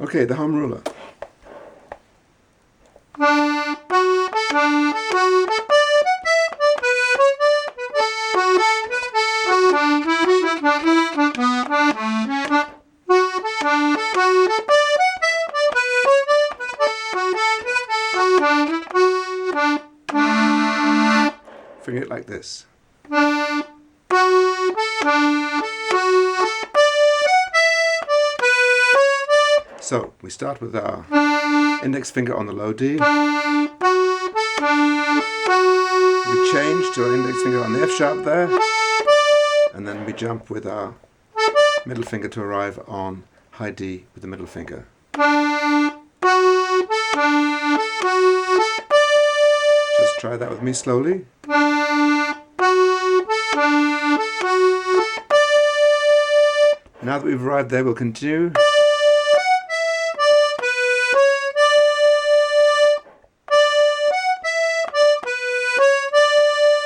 Okay, the home ruler. Finger it like this. So we start with our index finger on the low D. We change to our index finger on the F sharp there, and then we jump with our middle finger to arrive on high D with the middle finger. Just try that with me slowly. Now that we've arrived there, we'll continue.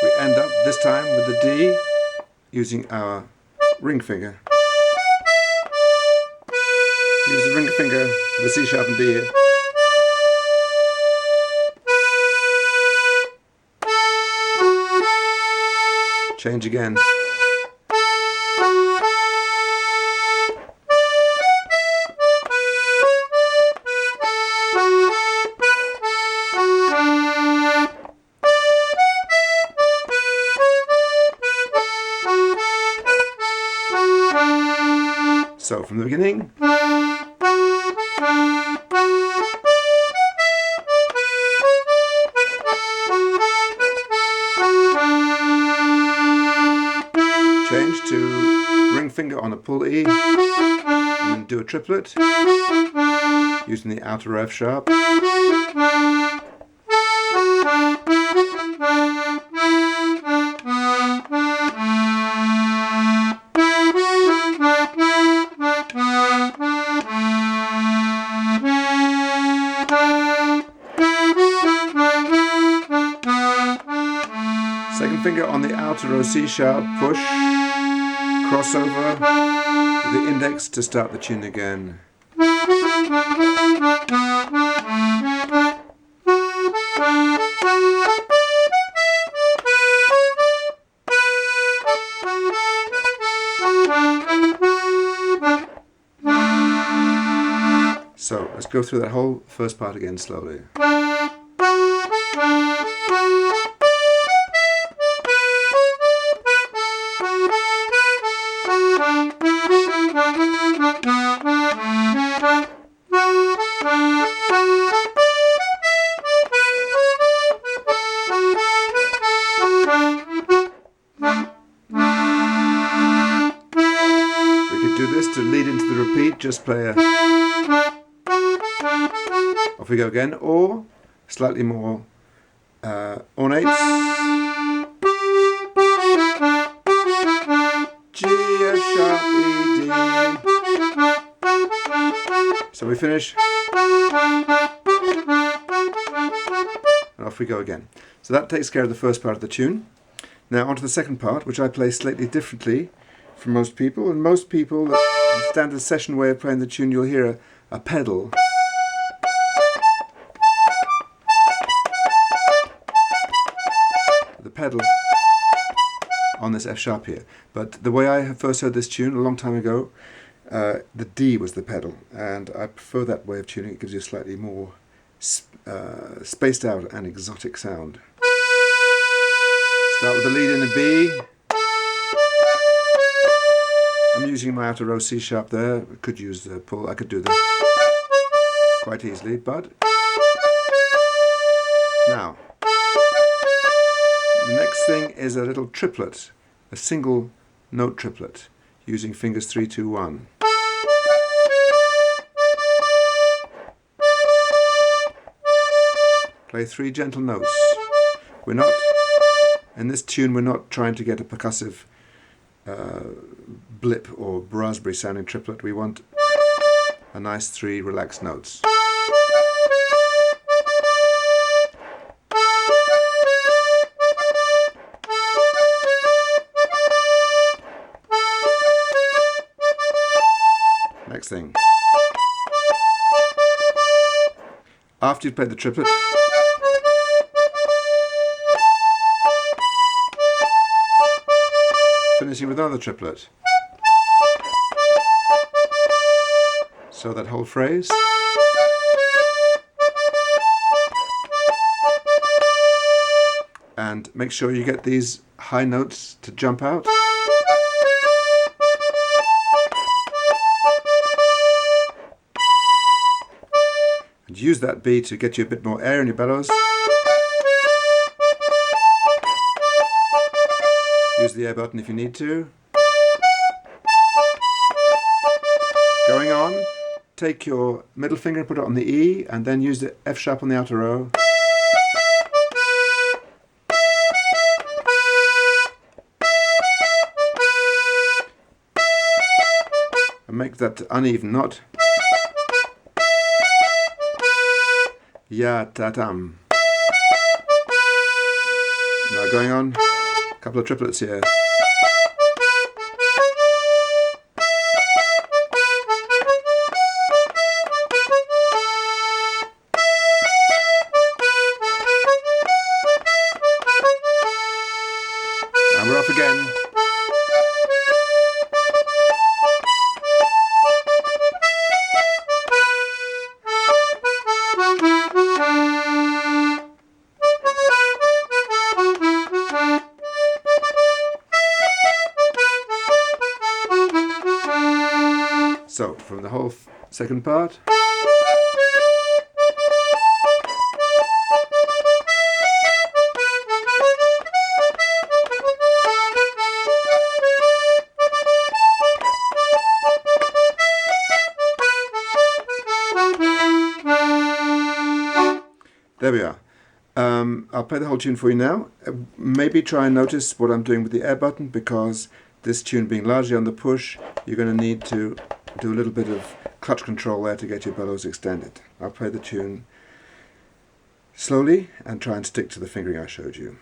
We end up this time with the D using our ring finger. Use the ring finger for the C sharp and D here. Change again. So from the beginning. Change to ring finger on a pull E, and then do a triplet using the outer F sharp. Second finger on the outer row C sharp, push, crossover with the index to start the tune again. So let's go through that whole first part again slowly. Do this to lead into the repeat, just play a off we go again, or slightly more ornates. G, F sharp, E, D. So we finish, and off we go again. So that takes care of the first part of the tune. Now on to the second part, which I play slightly differently from most people. And most people, the standard session way of playing the tune, you'll hear a pedal. The pedal on this F sharp here. But the way I first heard this tune a long time ago, the D was the pedal, and I prefer that way of tuning. It gives you a slightly more spaced out and exotic sound. Start with the lead in a B. I'm using my outer row C sharp there. I could use the pull, I could do that quite easily, but now the next thing is a little triplet, a single note triplet, using fingers 3, 2, 1. Play 3 gentle notes. We're not, in this tune, we're not trying to get a percussive blip or raspberry sounding triplet. We want a nice 3 relaxed notes. Next thing. After you've played the triplet, finishing with another triplet. So that whole phrase. And make sure you get these high notes to jump out. And use that beat to get you a bit more air in your bellows. Use the air button if you need to. Going on, take your middle finger and put it on the E, and then use the F sharp on the outer row. And make that uneven knot. Ya ta tam. Now going on, a couple of triplets here. And we're off again. So, from the whole second part. There we are. I'll play the whole tune for you now. Maybe try and notice what I'm doing with the air button, because this tune being largely on the push, you're going to need to do a little bit of clutch control there to get your bellows extended. I'll play the tune slowly and try and stick to the fingering I showed you.